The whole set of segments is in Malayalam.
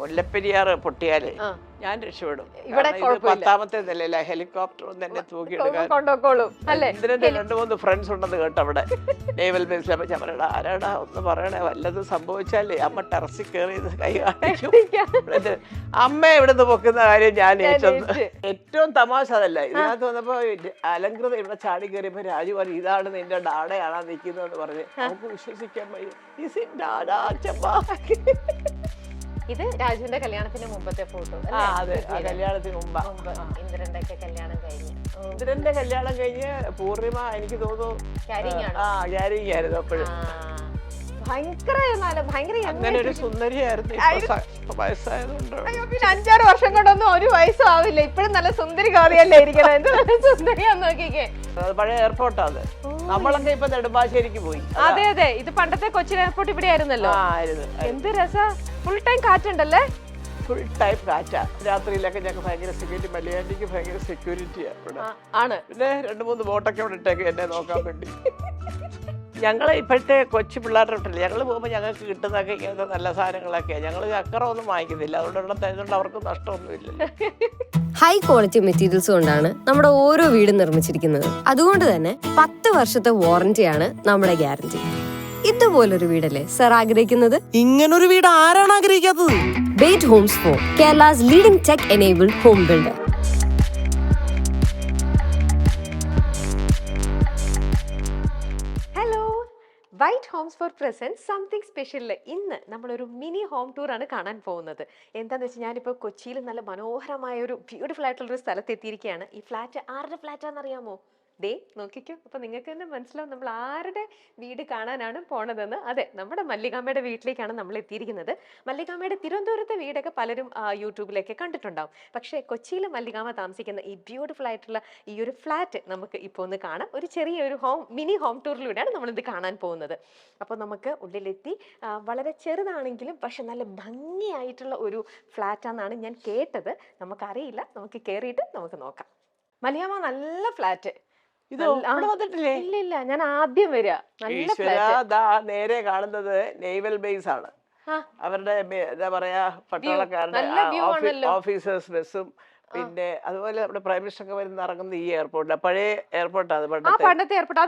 മുല്ലപ്പെരിയാർ പൊട്ടിയാല് ഞാൻ രക്ഷപ്പെടും. ഇവിടെ 10ാമത്തെ നിലയില ഹെലികോപ്റ്റർ ഒന്ന് എന്നെ തൂക്കിയെടുക്കാൻ ഇന്ദ്രന്റെ 2-3 ഫ്രണ്ട്സ് ഉണ്ടെന്ന് കേട്ടോ അവിടെ നേവൽ ബേസിൽ. അപ്പൊ ഞാൻ പറയടാ ആരാടാ ഒന്ന് പറയണേ, വല്ലതും സംഭവിച്ചാലേ അമ്മ ടെറസിൽ കയറി കൈ കാണിക്കും. അമ്മ ഇവിടുന്ന് പൊക്കുന്ന കാര്യം ഞാൻ ഏറ്റവും തമാശ അതല്ല. ഇതിനകത്ത് വന്നപ്പോ അലങ്കൃത ഇവിടെ ചാടി കയറിയപ്പോ രാജു പറഞ്ഞു ഇതാണ് നിന്റെ ഡാഡയാണാ നിൽക്കുന്നതെന്ന് പറഞ്ഞ് നമുക്ക് വിശ്വസിക്കാൻ വയ്യ. ഇത് രാജുവിന്റെ കല്യാണത്തിന് മുമ്പത്തെ ഫോട്ടോ. അതെ, കല്യാണത്തിന് മുമ്പ് ഇന്ദ്രന്റെ ഒക്കെ കല്യാണം കഴിഞ്ഞ് ഇന്ദ്രന്റെ കല്യാണം കഴിഞ്ഞ് പൂർണിമ എനിക്ക് തോന്നുന്നു ക്യാരിങ് ആയിരുന്നു അപ്പോഴും. അങ്ങനെ ഒരു സുന്ദരിയായിരുന്നു. വയസ്സായതുകൊണ്ട് 5-6 വർഷം കൊണ്ടൊന്നും ഒരു വയസ്സും ആവില്ല. ഇപ്പഴും നല്ല സുന്ദരി കാറിയല്ലേ ഇരിക്കണം. എന്ത് നല്ല സുന്ദരിയാന്ന് നോക്കിക്കേ. പഴയ എയർപോർട്ടാ അത്. നമ്മളൊക്കെ ഇപ്പൊ നെടുമ്പാശ്ശേരിക്ക് പോയി. അതെ അതെ, ഇത് പണ്ടത്തെ കൊച്ചിൻ എയർപോർട്ട് ഇവിടെ ആയിരുന്നല്ലോ. എന്ത് രസ, ഫുൾ ടൈം കാറ്റുണ്ടല്ലേ? ഫുൾ ടൈം കാറ്റാ. രാത്രിയിലൊക്കെ ഞങ്ങൾക്ക് ഭയങ്കര സെക്യൂരിറ്റി, മല്ലിയാണ്ടിക്ക് ഭയങ്കര സെക്യൂരിറ്റിയാ ആണ്. പിന്നെ 2-3 ബോട്ടൊക്കെ ഇവിടെ ഇട്ടേക്ക് എന്നെ നോക്കാൻ വേണ്ടി. ഞങ്ങൾ ഇപ്പോഴത്തെ കൊച്ചു പിള്ളേരുടെ ഇട്ടില്ല. ഞങ്ങൾ പോകുമ്പോൾ ഞങ്ങൾക്ക് കിട്ടുന്നതൊക്കെ ഇങ്ങനത്തെ നല്ല സാധനങ്ങളൊക്കെയാണ്. ഞങ്ങൾ അക്കറൊന്നും വാങ്ങിക്കുന്നില്ല. അതുകൊണ്ട് അവർക്ക് നഷ്ടമൊന്നുമില്ല. ഹൈ ക്വാളിറ്റി മെറ്റീരിയൽസ് കൊണ്ടാണ് നമ്മുടെ ഓരോ വീടും നിർമ്മിച്ചിരിക്കുന്നത്. അതുകൊണ്ട് തന്നെ 10 വർഷത്തെ വാറന്റിയാണ് നമ്മുടെ ഗ്യാരണ്ടി. ഇതുപോലൊരു വീടല്ലേ സർ ആഗ്രഹിക്കുന്നത്? ഇങ്ങനൊരു വീട് ആരാണ് ആഗ്രഹിക്കാത്തത്? White Homes for Kerala's leading tech enabled home builder. White Homes for present something special. ഇന്ന് നമ്മളൊരു മിനി ഹോം ടൂർ ആണ് കാണാൻ പോകുന്നത്. എന്താണെന്ന് വെച്ചാൽ ഞാനിപ്പോൾ കൊച്ചിയിൽ നല്ല മനോഹരമായ ഒരു ബ്യൂട്ടിഫുൾ ആയിട്ടുള്ളൊരു സ്ഥലത്ത് എത്തിയിരിക്കുകയാണ്. ഈ ഫ്ലാറ്റ് ആരുടെ ഫ്ലാറ്റാണെന്ന് അറിയാമോ? ദേ നോക്കിക്കോ. അപ്പോൾ നിങ്ങൾക്ക് തന്നെ മനസ്സിലാവും നമ്മൾ ആരുടെ വീട് കാണാനാണ് പോണതെന്ന്. അതെ, നമ്മുടെ മല്ലികാമ്മയുടെ വീട്ടിലേക്കാണ് നമ്മൾ എത്തിയിരിക്കുന്നത്. മല്ലികാമ്മയുടെ തിരുവനന്തപുരത്തെ വീടൊക്കെ പലരും യൂട്യൂബിലൊക്കെ കണ്ടിട്ടുണ്ടാവും. പക്ഷേ കൊച്ചിയിൽ മല്ലികാമ്മ താമസിക്കുന്ന ഈ ബ്യൂട്ടിഫുൾ ആയിട്ടുള്ള ഈ ഒരു ഫ്ലാറ്റ് നമുക്ക് ഇപ്പോൾ ഒന്ന് കാണാം. ഒരു ചെറിയൊരു മിനി ഹോം ടൂറിലൂടെയാണ് നമ്മളിത് കാണാൻ പോകുന്നത്. അപ്പോൾ നമുക്ക് ഉള്ളിലെത്തി. വളരെ ചെറുതാണെങ്കിലും പക്ഷെ നല്ല ഭംഗിയായിട്ടുള്ള ഒരു ഫ്ലാറ്റാണെന്നാണ് ഞാൻ കേട്ടത്. നമുക്കറിയില്ല, നമുക്ക് കയറിയിട്ട് നമുക്ക് നോക്കാം. മല്ലികാമ്മ നല്ല ഫ്ലാറ്റ്. ഇല്ല, ഞാൻ ആദ്യം വരിക. നേരെ കാണുന്നത് നേവൽ ബേസ് ആണ്. അവരുടെ എന്താ പറയാ പട്ടാളക്കാരുടെ ഓഫീസേഴ്സ് ബസ്സും പിന്നെ അതുപോലെ നമ്മുടെ പ്രൈം മിനിസ്റ്റർ ഒക്കെ വരുന്ന ഇറങ്ങുന്ന ഈ എയർപോർട്ടിലാണ്. പഴയ എയർപോർട്ടാണ് പണ്ടത്തെ എയർപോർട്ട്.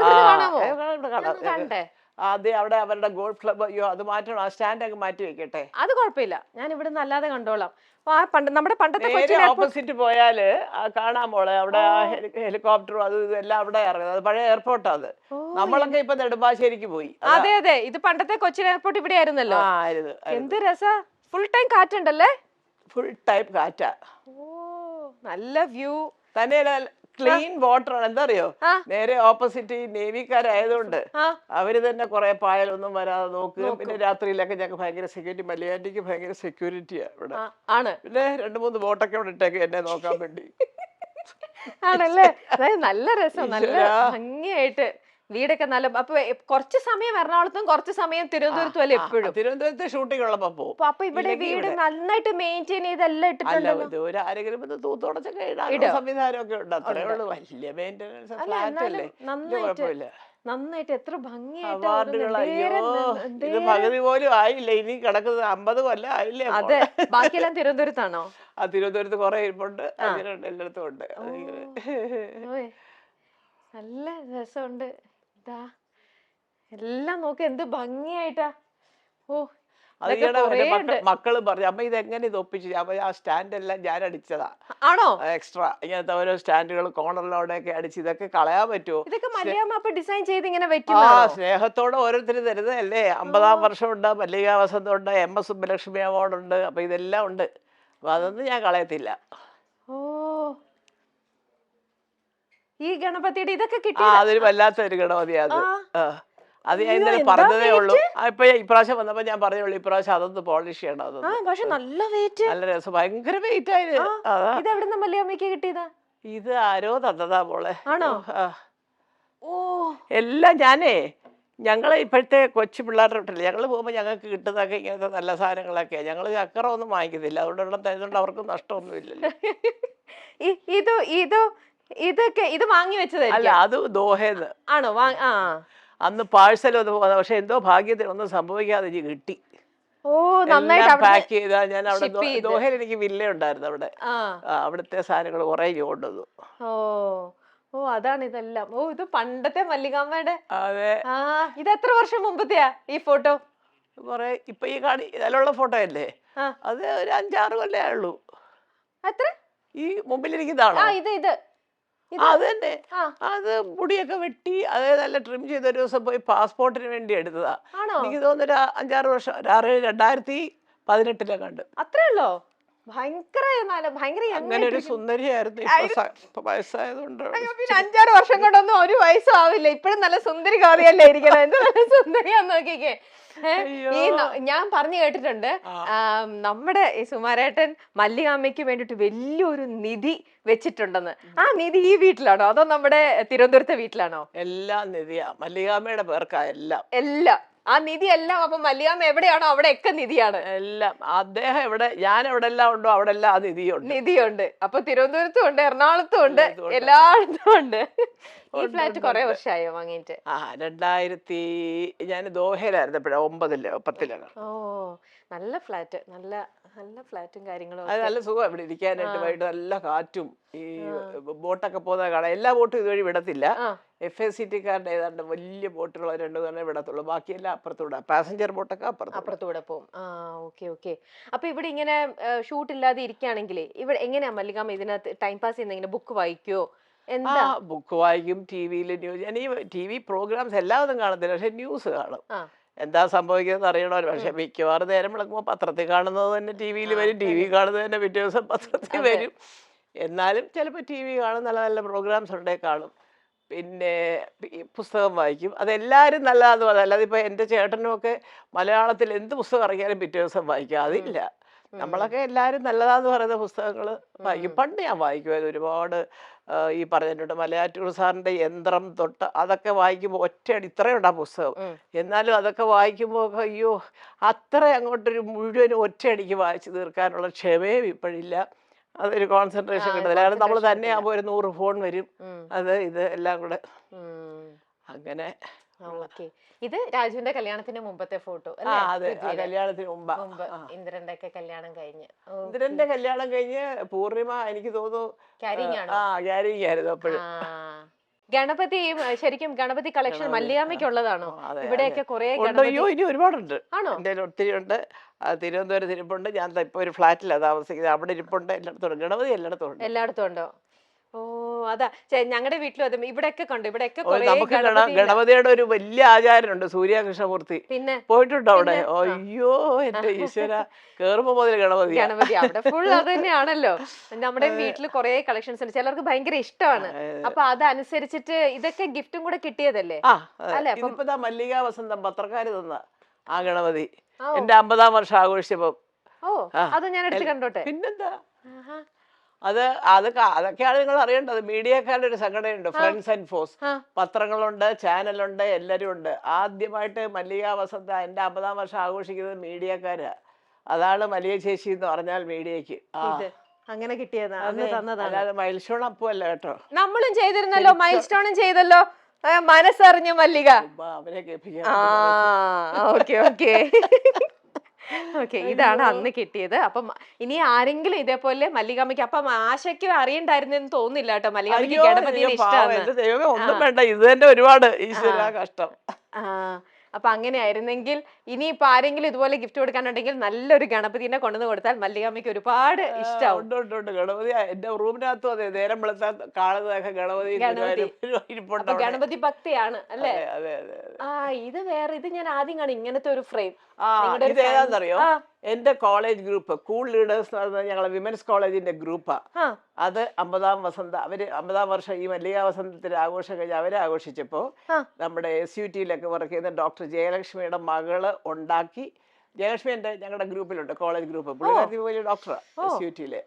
ആദ്യം അവിടെ അവരുടെ ഗോൾഫ് ക്ലബ്. അയ്യോ അത് മാറ്റണം, ആ സ്റ്റാൻഡ് അങ്ങ് മാറ്റി വെക്കട്ടെ. അത് കുഴപ്പമില്ല, ഞാൻ ഇവിടെ നിന്ന് അല്ലാതെ കണ്ടോളാം. നമ്മുടെ പണ്ടത്തെ ഓപ്പോസിറ്റ് പോയാല് കാണാമോളെ അവിടെ ഹെലികോപ്റ്ററും അത് ഇതെല്ലാം അവിടെ ഇറങ്ങുന്നത്. അത് പഴയ എയർപോർട്ടാ അത്. നമ്മളൊക്കെ ഇപ്പൊ നെടുമ്പാശ്ശേരിക്ക് പോയി. അതെ അതെ, ഇത് പണ്ടത്തെ കൊച്ചിൻ എയർപോർട്ട് ഇവിടെ ആയിരുന്നല്ലോ. എന്ത് രസ, ഫുൾ ടൈം കാറ്റുണ്ടല്ലേ? ഫുൾ ടൈം കാറ്റാ. ഓ നല്ല വ്യൂ തന്നെ. ക്ലീൻ വാട്ടർ ആണ്. എന്താ അറിയോ, നേരെ ഓപ്പോസിറ്റ് നേവിക്കാരായതുകൊണ്ട് അവര് തന്നെ കുറെ പായലൊന്നും വരാതെ നോക്കുക. പിന്നെ രാത്രിയിലൊക്കെ ഞങ്ങൾക്ക് ഭയങ്കര സെക്യൂരിറ്റി, മല്ലിയാണ്ടിക്ക് ഭയങ്കര സെക്യൂരിറ്റിയാ ഇവിടെ ആണ്. പിന്നെ 2-3 ബോട്ടൊക്കെ ഇവിടെ ഇട്ടേക്ക് എന്നെ നോക്കാൻ വേണ്ടി. ആണല്ലേ? നല്ല രസം, നല്ല ഭംഗിയായിട്ട് വീടൊക്കെ നല്ല. അപ്പൊ കുറച്ച് സമയം എറണാകുളത്തും കുറച്ച് സമയം തിരുവനന്തപുരത്തും അല്ലേ എപ്പോഴും? തിരുവനന്തപുരത്തെ ഷൂട്ടിംഗ് ഉള്ളപ്പോ പോകും. അപ്പൊ ഇവിടെ വീട് നന്നായിട്ട് മെയിൻറ്റെയിൻ ചെയ്തെല്ലാം ഇട്ടിട്ടുണ്ടല്ലോ. ആരെങ്കിലും തൂത്തോടച്ചൊക്കെ സംവിധാനമൊക്കെ ഉണ്ട്. അത്രേ ഉള്ളൂ. വലിയ മെയിൻ്റെനൻസ് ഫ്ലാറ്റ് അല്ലേ, കുഴപ്പമില്ല. നന്നായിട്ട് എത്ര ഭംഗിയായിട്ട് ഇത് പകുതി പോലും ആയില്ല. ഇനി കിടക്കുന്നത് 50 കൊല്ലം ആയില്ലേ? അതെ, ബാക്കിയെല്ലാം തിരുവനന്തപുരത്താണോ? തിരുവനന്തപുരത്ത് കുറെ ഇരിപ്പുണ്ട്, എല്ലായിടത്തും ഉണ്ട്. നല്ല രസമുണ്ട്. ഇതാ എല്ലാം നോക്ക് എന്ത് ഭംഗിയായിട്ടാ. ഓ മക്കള് പറഞ്ഞു അമ്മ ഇതെങ്ങനെ ഇത് ഒപ്പിച്ചു. അപ്പൊ ആ സ്റ്റാൻഡ് എല്ലാം ഞാൻ അടിച്ചതാ. ആണോ? എക്സ്ട്രാ ഇങ്ങനത്തെ ഓരോ സ്റ്റാൻഡുകൾ കോർണറിലോടെയൊക്കെ അടിച്ച് ഇതൊക്കെ കളയാൻ പറ്റുമോ? ഡിസൈൻ ചെയ്ത് ഇങ്ങനെ സ്നേഹത്തോടെ ഓരോരുത്തർ തരുന്നതല്ലേ. 50ാം വർഷം ഉണ്ട്, മല്ലികാ വസന്തം ഉണ്ട്, MS സുബ്ബലക്ഷ്മി അവാർഡ് ഉണ്ട്. അപ്പൊ ഇതെല്ലാം ഉണ്ട്. അപ്പൊ അതൊന്നും ഞാൻ കളയത്തില്ല. ഓ ഈ ഗണപതിയുടെ ഇതൊക്കെ കിട്ടി. അതൊരു വല്ലാത്തൊരു ഗണപതിയാ അത്. അത് ഞാൻ ഇന്നലെ പറഞ്ഞതേ ഉള്ളൂ. ഇപ്പൊ ഇപ്രാവശ്യം വന്നപ്പോ ഞാൻ പറഞ്ഞോളൂ ഇപ്രാവശ്യം അതൊന്ന് പോളിഷ് ചെയ്യണം. പക്ഷെ നല്ല വെയിറ്റ്, നല്ല രസം, ഭയങ്കര വെയിറ്റ് ആയിരുന്നു. ഇത് എവിടെ നിന്ന് മല്ലിയമ്മയ്ക്ക് കിട്ടിയതാ? ഇത് ആരോ തന്നതാ മോളെ. ആണോ? ഓ എല്ലാം ഞാനേ ഞങ്ങള് ഇപ്പോഴത്തെ കൊച്ചു പിള്ളേരുടെ ഇട്ടില്ല. ഞങ്ങൾ പോകുമ്പോൾ ഞങ്ങൾക്ക് കിട്ടുന്നതൊക്കെ ഇങ്ങനത്തെ നല്ല സാധനങ്ങളൊക്കെയാണ്. ഞങ്ങൾ അക്കറൊന്നും വാങ്ങിക്കുന്നില്ല. അതുകൊണ്ട് അവർക്ക് നഷ്ടമൊന്നുമില്ലല്ലോ. ഇതൊക്കെ ഇത് വാങ്ങി വെച്ചത് അല്ല, അത് ദോഹേന്ന് ആണോ? അന്ന് പാഴ്സൽ ഒന്ന് പോകുന്നത്. പക്ഷെ എന്തോ ഭാഗ്യത്തിന് ഒന്നും സംഭവിക്കാതെ കിട്ടി. ഓ നന്നായിട്ട് പാക്ക് ചെയ്താ ഞാൻ അവിടെ ദോഹയിൽ എനിക്ക് വില്ല ഉണ്ടായിരുന്നു അവിടെ. അവിടുത്തെ സാധനങ്ങൾ കുറെ കൊണ്ടുവന്നു. ഓ ഓ അതാണ് ഇതെല്ലാം. ഓ ഇത് പണ്ടത്തെ മല്ലികാമ്മയുടെ. അതെ. ഇത് എത്ര വർഷം മുമ്പത്തെയാ ഈ ഫോട്ടോ? കൊറേ ഇപ്പൊ ഈ ഇതിലുള്ള ഫോട്ടോ അല്ലേ, അത് ഒരു 5-6 കൊല്ലേ ഉള്ളൂ. എത്ര? ഈ മുമ്പിലിരിക്കുന്നതാണോ? ഇത് ഇത് അത് തന്നെ. അത് മുടിയൊക്കെ വെട്ടി അത് നല്ല ട്രിം ചെയ്ത ഒരു ദിവസം പോയി പാസ്പോർട്ടിന് വേണ്ടി എടുത്തതാ. എനിക്ക് തോന്നുന്നു 5-6 വർഷം, 2018 കണ്ട്. അത്രേ ഉള്ളോ? ഭയങ്കര അങ്ങനെ ഒരു സുന്ദരിയായിരുന്നു. ഇപ്പൊ വയസ്സായതുകൊണ്ട് 5-6 വർഷം കൊണ്ടൊന്നും ഒരു വയസ്സും ആവില്ല. ഇപ്പഴും നല്ല സുന്ദരി കാളിയല്ലേ ഇരിക്കണം. എന്ത് നല്ല സുന്ദരിയാന്ന് നോക്കിക്കേ. ഈ ഞാൻ പറഞ്ഞു കേട്ടിട്ടുണ്ട്, നമ്മുടെ ഈ സുമാരേട്ടൻ മല്ലികാമ്മയ്ക്ക് വേണ്ടിട്ട് വലിയൊരു നിധി വെച്ചിട്ടുണ്ടെന്ന്. ആ നിധി ഈ വീട്ടിലാണോ അതോ നമ്മുടെ തിരുവനന്തപുരത്തെ വീട്ടിലാണോ? എല്ലാം നിധിയാ, മല്ലികാമ്മയുടെ പേർക്കാ എല്ലാം. എല്ലാം ആ നിധി എല്ലാം. അപ്പൊ മല്ലികാമ്മ എവിടെയാണോ അവിടെയൊക്കെ നിധിയാണ് എല്ലാം. അദ്ദേഹം എവിടെ, ഞാൻ എവിടെ എല്ലാം ഉണ്ടോ അവിടെ എല്ലാം ആ നിധിയുണ്ട്. അപ്പൊ തിരുവനന്തപുരത്തും ഉണ്ട്, എറണാകുളത്തും ഉണ്ട്, എല്ലായിടത്തും ഉണ്ട്. ഈ ഫ്ലാറ്റ് കൊറേ വർഷമായോ വാങ്ങിയിട്ട്? 2000 ഞാൻ ദോഹയിലായിരുന്നപ്പോഴാ 9-10. ഓ നല്ല ഫ്ലാറ്റ്, നല്ല നല്ല ഫ്ലാറ്റും കാര്യങ്ങളും. അത് നല്ല സുഖം ഇവിടെ ഇരിക്കാനായിട്ട്. വൈകിട്ട് നല്ല കാറ്റും ഈ ബോട്ടൊക്കെ പോകുന്ന കാണാം. എല്ലാ ബോട്ടും ഇതുവഴി വിടത്തില്ല. FACT-കാരുടെ ഏതാണ്ട് വലിയ ബോട്ടുകൾ 2 തന്നെ വിടത്തുള്ളൂ. ബാക്കിയെല്ലാം അപ്പുറത്തൂടെ, പാസഞ്ചർ ബോട്ടൊക്കെ അപ്പുറത്തൂടെ പോകും. Okay okay. അപ്പൊ ഇവിടെ ഇങ്ങനെ ഷൂട്ട് ഇല്ലാതെ ഇരിക്കുകയാണെങ്കിൽ ഇവിടെ എങ്ങനെയാ മല്ലികാമ്മ ഇതിനകത്ത് ടൈം പാസ് ചെയ്യുന്ന? ഇങ്ങനെ ബുക്ക് വായിക്കോ? എന്താ? ബുക്ക് വായിക്കും, ടിവിയിൽ ന്യൂസ്. ഞാൻ ഈ TV പ്രോഗ്രാംസ് എല്ലാവരും കാണത്തില്ല, പക്ഷെ ന്യൂസ് കാണും. എന്താ സംഭവിക്കുന്നത് അറിയണമല്ലോ. പക്ഷെ മിക്കവാറും നേരം വിളക്കുമ്പോൾ പത്രത്തിൽ കാണുന്നത് തന്നെ TV-യിൽ വരും, TV കാണുന്നത് തന്നെ പിറ്റേ ദിവസം പത്രത്തിൽ വരും. എന്നാലും ചിലപ്പോൾ TV കാണും, നല്ല നല്ല പ്രോഗ്രാംസ് ഉണ്ടേ കാണും. പിന്നെ പുസ്തകം വായിക്കും. അതെല്ലാവരും നല്ലതാന്ന് പറയാം. അല്ലാതെ ഇപ്പോൾ എൻ്റെ ചേട്ടനും ഒക്കെ മലയാളത്തിൽ എന്ത് പുസ്തകം ഇറങ്ങിയാലും പിറ്റേ ദിവസം വായിക്കും, അതില്ല. നമ്മളൊക്കെ എല്ലാവരും നല്ലതാന്ന് പറയുന്ന പുസ്തകങ്ങൾ വായിക്കും. പണ്ട് ഞാൻ വായിക്കുമായിരുന്നു ഒരുപാട്. ഈ പറഞ്ഞിട്ടുണ്ട് മലയാറ്റൂർ സാറിൻ്റെ യന്ത്രം തൊട്ട് അതൊക്കെ വായിക്കുമ്പോൾ ഒറ്റയടി ഇത്രയുണ്ട് ആ പുസ്തകം. എന്നാലും അതൊക്കെ വായിക്കുമ്പോൾ അയ്യോ അത്ര അങ്ങോട്ടൊരു മുഴുവനും ഒറ്റയടിക്ക് വായിച്ചു തീർക്കാനുള്ള ക്ഷമയും ഇപ്പോഴില്ല. അതൊരു കോൺസെൻട്രേഷൻ കിട്ടുന്നില്ല. കാരണം നമ്മൾ തന്നെ ആകുമ്പോൾ ഒരു 100 ഫോൺ വരും, അത് ഇത് എല്ലാം കൂടെ അങ്ങനെ. ഇത് രാജുവിന്റെ കല്യാണത്തിന് മുമ്പത്തെ ഫോട്ടോ. അതെ, കല്യാണത്തിന് മുമ്പ്. ഇന്ദ്രന്റെ ഒക്കെ കല്യാണം കഴിഞ്ഞ്, ഇന്ദ്രന്റെ കല്യാണം കഴിഞ്ഞ് പൂർണിമ എനിക്ക് തോന്നുന്നു ക്യാരിങ് ആയിരുന്നു അപ്പോഴും. ഗണപതി ശരിക്കും ഗണപതി കളക്ഷൻ മല്ലികാമ്മയ്ക്കുള്ളതാണോ? ഇവിടെയൊക്കെ കുറെ ഇനി ഒരുപാടുണ്ട്. എന്റെ ഒത്തിരി ഉണ്ട്. തിരുവനന്തപുരത്ത് ഇരിപ്പുണ്ട്. ഞാൻ ഇപ്പൊ ഒരു ഫ്ലാറ്റിലാണ് താമസിക്കുന്നത്, അവിടെ ഇരിപ്പുണ്ട്. എല്ലായിടത്തും ഗണപതി എല്ലായിടത്തും ഉണ്ടോ? ഓ അതാ ഞങ്ങളുടെ വീട്ടിലും അതെ. ഇവിടെയൊക്കെ കണ്ടു, ഇവിടെയൊക്കെ നമുക്ക് ഗണപതിയുടെ ഒരു വലിയ ആചാരനുണ്ട്, സൂര്യകൃഷ്ണമൂർത്തി. പിന്നെ പോയിട്ടുണ്ടോ അവിടെ? അയ്യോ എന്റെ ഈശ്വര, കേറുമ്പോ മുതൽ ഗണപതി അവിടെ ഫുൾ അത് തന്നെയാണല്ലോ. നമ്മുടെ വീട്ടിൽ കുറെ കളക്ഷൻസ് ഉണ്ട്, ചിലർക്ക് ഭയങ്കര ഇഷ്ടമാണ്. അപ്പൊ അതനുസരിച്ചിട്ട് ഇതൊക്കെ ഗിഫ്റ്റും കൂടെ കിട്ടിയതല്ലേ? അല്ലെ? ഇപ്പൊ മല്ലികാ വസന്തം പത്രക്കാര് തന്ന ആ ഗണപതി എന്റെ 50-ാം വർഷം ആഘോഷിച്ചപ്പോ. ഓ അത് ഞാൻ എടുത്ത് കണ്ടോട്ടെ. പിന്നെന്താ, അതൊക്കെയാണ് നിങ്ങൾ അറിയേണ്ടത്. മീഡിയക്കാരുടെ ഒരു സംഘടനയുണ്ട്, ഫ്രണ്ട്സ് ആൻഡ് ഫോഴ്സ്. പത്രങ്ങളുണ്ട്, ചാനലുണ്ട്, എല്ലാരും ഉണ്ട്. ആദ്യമായിട്ട് മല്ലികാ വസന്ത എന്റെ 50-ാം വർഷം ആഘോഷിക്കുന്നത് മീഡിയക്കാരാ. അതാണ് മല്ലിക ചേച്ചി എന്ന് പറഞ്ഞാൽ മീഡിയക്ക്. അങ്ങനെ കിട്ടിയതാണ്, അല്ലാതെ മൈൽ സ്റ്റോൺ അപ്പല്ല കേട്ടോ. നമ്മളും ചെയ്തിരുന്നല്ലോ, മൈൽ സ്റ്റോണും ചെയ്തല്ലോ. മനസ്സറിഞ്ഞ മല്ലിക അവരെ കേൾപ്പിക്കാൻ. ഓക്കെ, ഇതാണ് അന്ന് കിട്ടിയത്. അപ്പം ഇനി ആരെങ്കിലും ഇതേപോലെ മല്ലികാമ്മയ്ക്ക്, അപ്പം ആശയ്ക്ക് അറിയണ്ടായിരുന്നെന്ന് തോന്നില്ല കേട്ടോ മല്ലികാമ്മയ്ക്ക് ഗണപതിയെ ഇഷ്ടമാണ്. ഒന്നും വേണ്ട, ഇത് തന്നെ ഒരുപാട് ഈശ്വര കഷ്ടം. അപ്പൊ അങ്ങനെ ആയിരുന്നെങ്കിൽ ഇനിയിപ്പൊ ആരെങ്കിലും ഇതുപോലെ ഗിഫ്റ്റ് കൊടുക്കാനുണ്ടെങ്കിൽ നല്ലൊരു ഗണപതിനെ കൊണ്ടുവന്ന് കൊടുത്താൽ മല്ലികാമ്മയ്ക്ക് ഒരുപാട് ഇഷ്ടമാവും. ഗണപതി എന്റെ റൂമിനകത്തും അതെ, നേരം വെളുത്താൽ കാണുന്നതൊക്കെ ഗണപതി ഭക്തിയാണ് അല്ലേ? ഇത് വേറെ, ഇത് ഞാൻ ആദ്യം കാണും ഇങ്ങനത്തെ ഒരു ഫ്രെയിം. ഇതേതാന്നറിയോ? എന്റെ കോളേജ് ഗ്രൂപ്പ് കൂൾ ലീഡേഴ്സ് എന്ന് പറഞ്ഞാൽ ഞങ്ങളെ വിമൻസ് കോളേജിന്റെ ഗ്രൂപ്പാ. അത് 50-ാം വസന്ത, അവര് 50-ാം വർഷം ഈ മല്ലികാ വസന്തത്തിന്റെ ആഘോഷം കഴിഞ്ഞ് അവരെ ആഘോഷിച്ചപ്പോ നമ്മുടെ SUT-യിലൊക്കെ വർക്ക് ചെയ്യുന്ന ഡോക്ടർ ജയലക്ഷ്മിയുടെ മകള് ഉണ്ടാക്കി. ജയലക്ഷ്മി ഞങ്ങളുടെ ഗ്രൂപ്പിലുണ്ട്, കോളേജ് ഗ്രൂപ്പ്. പുള്ളിക്കാരി വലിയ ഡോക്ടറാ SUT-യിലെ.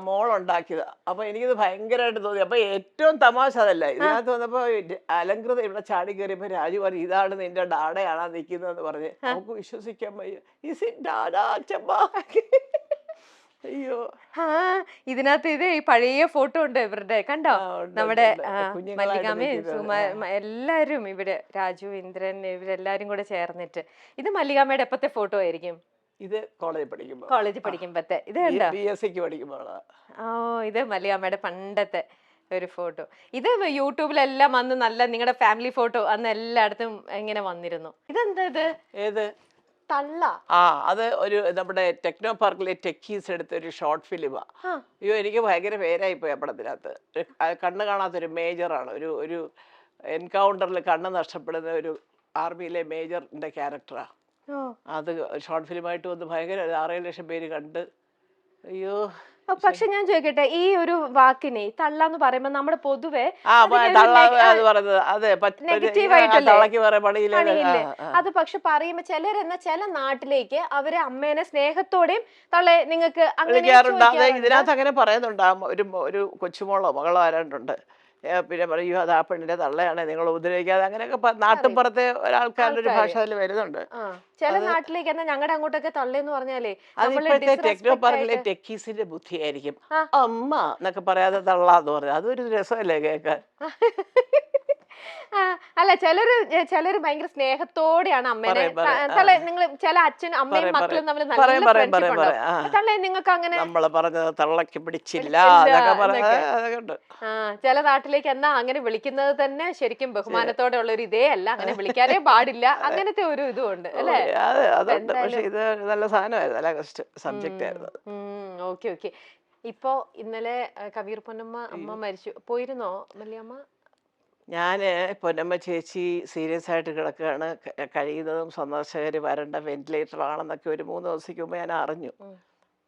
മോളുണ്ടാക്കിയതാ. അപ്പൊ എനിക്കിത് ഭയങ്കരമായിട്ട് തോന്നി. അപ്പൊ ഏറ്റവും തമാശ അതല്ല, ഇതിനകത്ത് വന്നപ്പോ അലങ്കൃത ഇവിടെ ചാടി കയറിയപ്പോ രാജു പറഞ്ഞു ഇതാണ് നിന്റെ ഡാഡയാണാ നിൽക്കുന്നതെന്ന് പറഞ്ഞ്. നമുക്ക് വിശ്വസിക്കാൻ വയ്യ. അയ്യോ ഇതിനകത്ത് ഇത് ഈ പഴയ ഫോട്ടോ ഉണ്ട് ഇവരുടെ, കണ്ടോ? നമ്മുടെ മല്ലികാമ്മയും എല്ലാരും ഇവിടെ, രാജു, ഇന്ദ്രൻ, ഇവരെല്ലാരും കൂടെ ചേർന്നിട്ട്. ഇത് മല്ലികാമ്മയുടെ എപ്പത്തെ ഫോട്ടോ ആയിരിക്കും? ഇത് കോളേജിൽ പഠിക്കുമ്പത്തെ. ഇത് കണ്ടോ? BSc പഠിക്കുമ്പോഴാണ്. ഇത് മല്ലികാമ്മയുടെ പണ്ടത്തെ ഒരു ഫോട്ടോ. ഇത് യൂട്യൂബിലെല്ലാം അന്ന് നല്ല നിങ്ങളുടെ ഫാമിലി ഫോട്ടോ അന്ന് എല്ലായിടത്തും ഇങ്ങനെ വന്നിരുന്നു. ഇതെന്താ ഇത്? ഏത് തള്ള? അത് ഒരു നമ്മുടെ ടെക്നോ പാർക്കിലെ ടെക്കീസ് എടുത്ത ഒരു ഷോർട്ട് ഫിലിമാ. അയ്യോ എനിക്ക് ഭയങ്കര പേരായി പോയി ആ പടത്തിനകത്ത്. കണ്ണ് കാണാത്തൊരു മേജറാണ്, ഒരു എൻകൗണ്ടറിൽ കണ്ണ് നഷ്ടപ്പെടുന്ന ഒരു ആർമിയിലെ മേജറിന്റെ ക്യാരക്ടറാ. അത് ഷോർട്ട് ഫിലിമായിട്ട് വന്ന് ഭയങ്കര 6-7 ലക്ഷം പേര് കണ്ട്. അയ്യോ പക്ഷെ ഞാൻ ചോദിക്കട്ടെ, ഈ ഒരു വാക്കിനെ തള്ളാന്ന് പറയുമ്പോ നമ്മുടെ പൊതുവെ അത് പക്ഷെ പറയുമ്പോ ചില നാട്ടിലേക്ക് അവര് അമ്മേനെ സ്നേഹത്തോടെയും തള്ളെ നിങ്ങൾക്ക് ഇതിനകത്ത് അങ്ങനെ പറയുന്നുണ്ട്. ഒരു കൊച്ചുമോളോ മകളോ ആരാണ്ടുണ്ട്, പിന്നെ പറയൂ അത് ആ പെണ്ണിന്റെ തള്ളയാണ്, നിങ്ങൾ ഉപദ്രവിക്കാതെ, അങ്ങനെയൊക്കെ നാട്ടുമ്പുറത്തെ ഒരാൾക്കാരുടെ ഒരു ഭാഷ അതിൽ വരുന്നുണ്ട്. ചില നാട്ടിലേക്ക് എന്നാ ഞങ്ങളുടെ അങ്ങോട്ടൊക്കെ തള്ളെന്ന് പറഞ്ഞാലേ അതിപ്പോഴത്തെ ടെക്നോ പാർക്കിലെ ടെക്കീസിന്റെ ബുദ്ധിയായിരിക്കും. അമ്മ എന്നൊക്കെ പറയാതെ തള്ളാന്ന് പറഞ്ഞത് അതൊരു രസമല്ലേ കേൾക്കാൻ? അല്ല, ചിലര് ഭയങ്കര സ്നേഹത്തോടെയാണ് അമ്മേനെ നിങ്ങൾ ചില അച്ഛനും അമ്മയും മക്കളും തമ്മിൽ നല്ല നിങ്ങൾക്ക് അങ്ങനെ നമ്മള് പറഞ്ഞത് തള്ളക്ക് പിടിച്ചില്ല. ചില നാട്ടിലേക്ക് എന്നാ അങ്ങനെ വിളിക്കുന്നത് തന്നെ ശരിക്കും ബഹുമാനത്തോടെ ഉള്ള ഒരു ഇതേ അല്ല, അങ്ങനെ വിളിക്കാനേ പാടില്ല, അങ്ങനത്തെ ഒരു ഇതും ഉണ്ട് അല്ലേ? അതുണ്ട്. പക്ഷെ ഇത് നല്ല സാധനമായിരുന്നു, നല്ല സബ്ജക്റ്റ് ആയിരുന്നു. Okay okay. ഇപ്പോ ഇന്നലെ കബീർ പൊന്നമ്മ അമ്മ മരിച്ചു പോയിരുന്നോ മല്ലിയമ്മ? ഞാൻ പൊന്നമ്മ ചേച്ചി സീരിയസ് ആയിട്ട് കിടക്കുകയാണ്, കഴിയുന്നതും സന്ദർശകർ വരേണ്ട വെന്റിലേറ്റർ ആണെന്നൊക്കെ ഒരു 3 ദിവസത്തേക്ക് മുമ്പ് ഞാൻ അറിഞ്ഞു.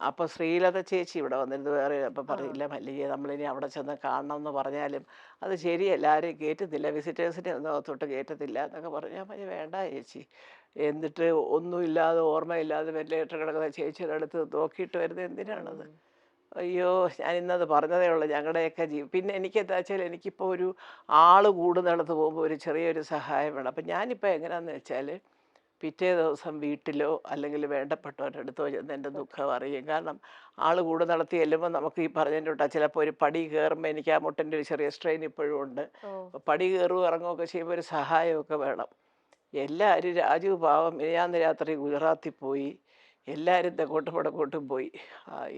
അപ്പോൾ ശ്രീലത ചേച്ചി ഇവിടെ വന്നിരുന്നു. വേറെ അപ്പം പറയില്ല മല്ലികയെ നമ്മളിനി അവിടെ ചെന്ന് കാണണം എന്ന് പറഞ്ഞാലും അത് ശരിയല്ല, ആരെയും കയറ്റുന്നില്ല, വിസിറ്റേഴ്സിനെ ഒന്നും അകത്തോട്ട് കയറ്റത്തില്ല എന്നൊക്കെ പറഞ്ഞു. ഞാൻ വേണ്ട ചേച്ചി, എന്നിട്ട് ഒന്നുമില്ലാതെ ഓർമ്മയില്ലാതെ വെന്റിലേറ്റർ കിടക്കുന്ന ചേച്ചിയുടെ അടുത്ത് നോക്കിയിട്ട് വരുന്നത് എന്തിനാണത്? അയ്യോ ഞാൻ ഇന്നത് പറഞ്ഞതേ ഉള്ളൂ ഞങ്ങളുടെയൊക്കെ പിന്നെ എനിക്ക് എന്താ വെച്ചാൽ എനിക്കിപ്പോൾ ഒരു ആൾ കൂടുന്നിടത്ത് പോകുമ്പോൾ ഒരു ചെറിയൊരു സഹായം വേണം. അപ്പം ഞാനിപ്പോൾ എങ്ങനെയാണെന്ന് വെച്ചാൽ പിറ്റേ ദിവസം വീട്ടിലോ അല്ലെങ്കിൽ വേണ്ടപ്പെട്ടവരുടെ അടുത്തോ ചെന്ന് എൻ്റെ ദുഃഖം അറിയും. കാരണം ആൾ കൂടുന്നിടത്ത് ചെല്ലുമ്പോൾ നമുക്ക് ഈ പറഞ്ഞതിൻ്റെ തൊട്ടാ ചിലപ്പോൾ ഒരു പടി കയറുമ്പോൾ എനിക്ക് ആ മുട്ടൻ്റെ ഒരു ചെറിയ സ്ട്രെയിൻ ഇപ്പോഴും ഉണ്ട്. പടി കയറുകയും ഇറങ്ങുകയൊക്കെ ചെയ്യുമ്പോൾ ഒരു സഹായമൊക്കെ വേണം. എല്ലാവരും രാജു പാവം മിനിഞ്ഞാന്ന് രാത്രി ഗുജറാത്തിൽ പോയി, എല്ലാവരും തെക്കോട്ടും വടക്കോട്ടും പോയി.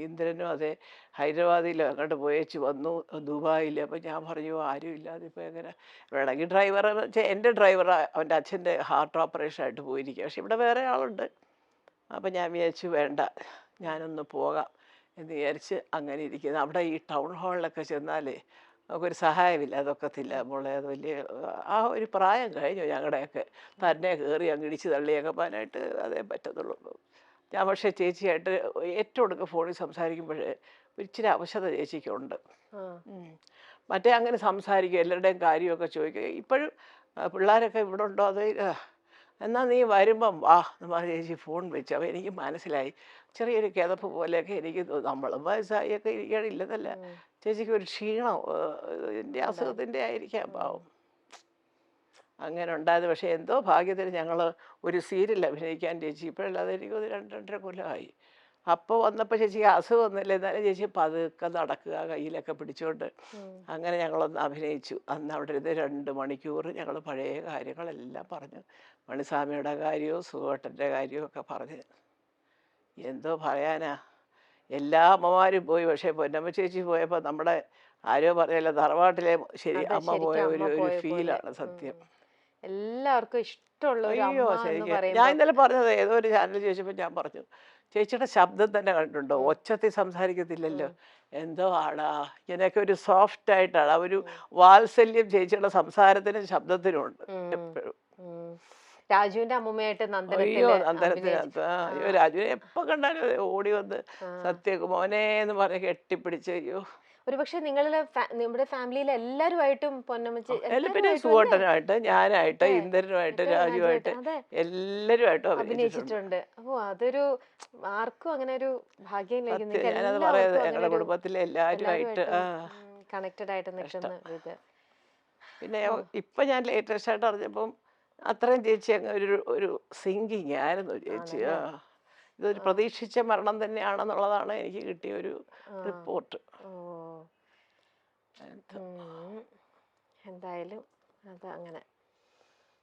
ഇന്ദ്രനും അതെ ഹൈദരാബാദിൽ അങ്ങോട്ട് പോയേച്ച് വന്നു, ദുബായിൽ. അപ്പം ഞാൻ പറഞ്ഞു ആരും ഇല്ലാതെ ഇപ്പോൾ എങ്ങനെ വേണമെങ്കിൽ ഡ്രൈവർ വെച്ചാൽ എൻ്റെ ഡ്രൈവർ അവൻ്റെ അച്ഛൻ്റെ ഹാർട്ട് ഓപ്പറേഷൻ ആയിട്ട് പോയിരിക്കുക, പക്ഷെ ഇവിടെ വേറെ ആളുണ്ട്. അപ്പം ഞാൻ വിചാരിച്ചു വേണ്ട ഞാനൊന്ന് പോകാം എന്ന് വിചാരിച്ച് അങ്ങനെ ഇരിക്കുന്നത്. അവിടെ ഈ ടൗൺ ഹാളിലൊക്കെ ചെന്നാലേ നമുക്കൊരു സഹായമില്ല, അതൊക്കത്തില്ല മോളെ, അത് വലിയ ആ ഒരു പ്രായം കഴിഞ്ഞു ഞങ്ങളുടെയൊക്കെ, തന്നെ കയറി അങ്ങ് ഇടിച്ച് തള്ളിയൊക്കെ പോകാനായിട്ട് അതേ പറ്റത്തുള്ളൂ. ഞാൻ പക്ഷേ ചേച്ചിയായിട്ട് ഏറ്റവും ഒടുക്കം ഫോണിൽ സംസാരിക്കുമ്പോൾ ഇച്ചിരി അവശത ചേച്ചിക്കുണ്ട്. മറ്റേ അങ്ങനെ സംസാരിക്കും, എല്ലാവരുടെയും കാര്യമൊക്കെ ചോദിക്കുക. ഇപ്പോഴും പിള്ളേരൊക്കെ ഇവിടെ ഉണ്ടോ, അത് എന്നാൽ നീ വരുമ്പം വാ എന്ന് പറഞ്ഞ് ചേച്ചി ഫോൺ വെച്ചു. അപ്പോൾ എനിക്ക് മനസ്സിലായി ചെറിയൊരു കിതപ്പ് പോലെയൊക്കെ എനിക്ക് നമ്മളും വയസ്സായൊക്കെ ഇരിക്കാനില്ലെന്നല്ല, ചേച്ചിക്ക് ഒരു ക്ഷീണം എൻ്റെ അസുഖത്തിൻ്റെ ആയിരിക്കാം പാവം അങ്ങനെ ഉണ്ടായത്. പക്ഷേ എന്തോ ഭാഗ്യത്തിന് ഞങ്ങൾ ഒരു സീരിയൽ അഭിനയിക്കാൻ ചേച്ചി ഇപ്പോഴല്ലാതെ എനിക്ക് 2-2.5 കൊല്ലമായി. അപ്പോൾ വന്നപ്പോൾ ചേച്ചിക്ക് അസുഖം ഒന്നുമില്ല, എന്നാലും ചേച്ചി പതുക്കെ നടക്കുക കയ്യിലൊക്കെ പിടിച്ചുകൊണ്ട് അങ്ങനെ ഞങ്ങളൊന്ന് അഭിനയിച്ചു. അന്ന് അവിടെ ഇരുന്ന് 2 മണിക്കൂർ ഞങ്ങൾ പഴയ കാര്യങ്ങളെല്ലാം പറഞ്ഞു, മണിസ്വാമിയുടെ കാര്യവും സുഖേട്ടൻ്റെ കാര്യവും ഒക്കെ പറഞ്ഞ്. എന്തോ പറയാനാ, എല്ലാ അമ്മമാരും പോയി, പക്ഷേ പൊന്നമ്മ ചേച്ചി പോയപ്പോൾ നമ്മുടെ ആരോ പറഞ്ഞല്ലോ തറവാട്ടിലെ ശരി അമ്മ പോയ ഒരു ഫീലാണ് സത്യം. എല്ലാവർക്കും ഇഷ്ടമുള്ള. അയ്യോ ശരിക്കും ഞാൻ ഇന്നലെ പറഞ്ഞത് ഏതോ ഒരു ചാനൽ ചോദിച്ചപ്പോൾ ഞാൻ പറഞ്ഞു ചേച്ചിയുടെ ശബ്ദം തന്നെ കണ്ടിട്ടുണ്ടോ, ഒച്ചത്തിൽ സംസാരിക്കത്തില്ലല്ലോ, എന്തോ ആടാ ഇങ്ങനെയൊക്കെ ഒരു സോഫ്റ്റ് ആയിട്ടാണ്, ഒരു വാത്സല്യം ചേച്ചിയുടെ സംസാരത്തിനും ശബ്ദത്തിനും ഉണ്ട് എപ്പോഴും. രാജുവിന്റെ അമ്മൂമ്മയായിട്ട് അയ്യോ നന്ദനത്തിനകത്ത് അയ്യോ രാജുവിനെ എപ്പോൾ കണ്ടാലും ഓടി വന്ന് സത്യകുമോനെ എന്ന് പറഞ്ഞ് കെട്ടിപ്പിടിച്ച്. അയ്യോ ഒരുപക്ഷെ നമ്മുടെ ഫാമിലിയിലെ എല്ലാരുമായിട്ടും പൊന്നമ്മച്ചി പിന്നെ സുഖേട്ടനായിട്ട് ഞാനായിട്ട് ഇന്ദ്രനുമായിട്ട് രാജുവായിട്ട് എല്ലാരുമായിട്ടും അഭിനയിച്ചിട്ടുണ്ട്. അപ്പൊ അതൊരു ആർക്കും അങ്ങനെ ഒരു ഭാഗ്യം ഞാനത് പറയുന്നത് ഞങ്ങളുടെ കുടുംബത്തിലെ എല്ലാരുമായിട്ട് കണക്റ്റഡ് ആയിട്ട് നിൽക്കുന്ന ഇത്. പിന്നെ ഇപ്പൊ ഞാൻ ലേറ്റസ്റ്റ് ആയിട്ട് അറിഞ്ഞപ്പം അത്രയും ചേച്ചി അങ്ങ് ഒരു സിങ്കിങ് ആയിരുന്നു ചേച്ചി. ഇതൊരു പ്രതീക്ഷിച്ച മരണം തന്നെയാണെന്നുള്ളതാണ് എനിക്ക് കിട്ടിയ ഒരു റിപ്പോർട്ട്. എന്തായാലും അത് അങ്ങനെ.